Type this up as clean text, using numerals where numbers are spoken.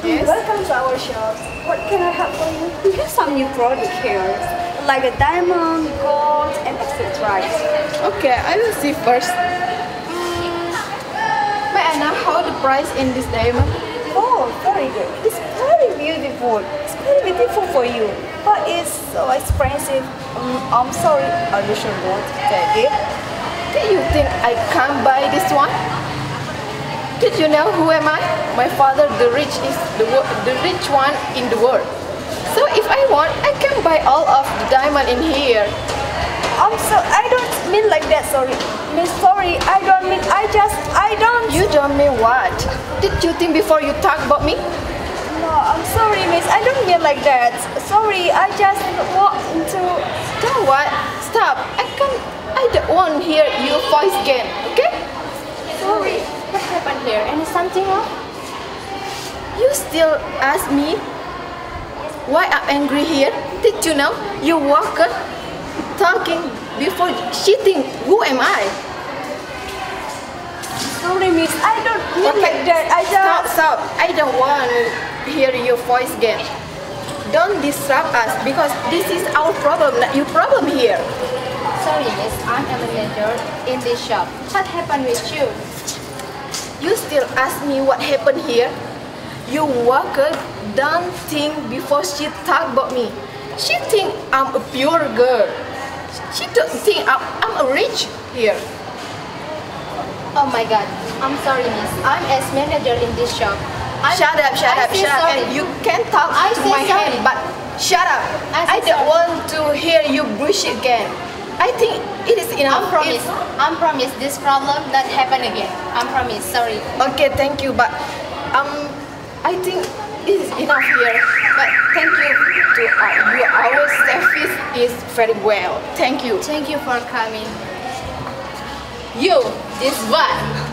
Yes. Welcome to our shop. What can I help for you? We have some new product here, like a diamond, gold, and etc. Okay, I will see first. May I know how the price in this diamond? Oh, very good. It's very beautiful. It's very beautiful for you, but it's so expensive. I'm sorry. Are you sure you want to take it? Do you think I can't buy this one? Did you know who am I? My father, the rich one in the world. So if I want, I can buy all of the diamond in here. I don't mean like that. Sorry, Miss. Sorry, I don't mean. I don't. You don't mean what? Did you think before you talk about me? No, I'm sorry, Miss. I don't mean like that. Sorry, I just want to. Don't what? Stop. I don't want to hear your voice again. Okay? Sorry. What happened here? Any something wrong? You still ask me why I'm angry here? Did you know you walker talking before cheating? Who am I? Sorry, Miss. I don't mean like that. Stop. I don't want to hear your voice again. Don't disrupt us because this is our problem, not your problem here. Sorry, miss, I'm a manager in this shop. What happened with you? You still ask me what happened here? Your worker don't think before she talk about me. She think I'm a pure girl. She don't think I'm a rich here. Oh my god, I'm sorry, miss. I'm as manager in this shop. Shut up. Sorry. And you can talk I to say my sorry. hand, but shut up. I don't sorry. want to hear you bullshit again. I think it is enough. I promise this problem not happen again. I promise, sorry. Okay, thank you, but I think it is enough here. But thank you to our service is very well. Thank you. Thank you for coming. You, this one.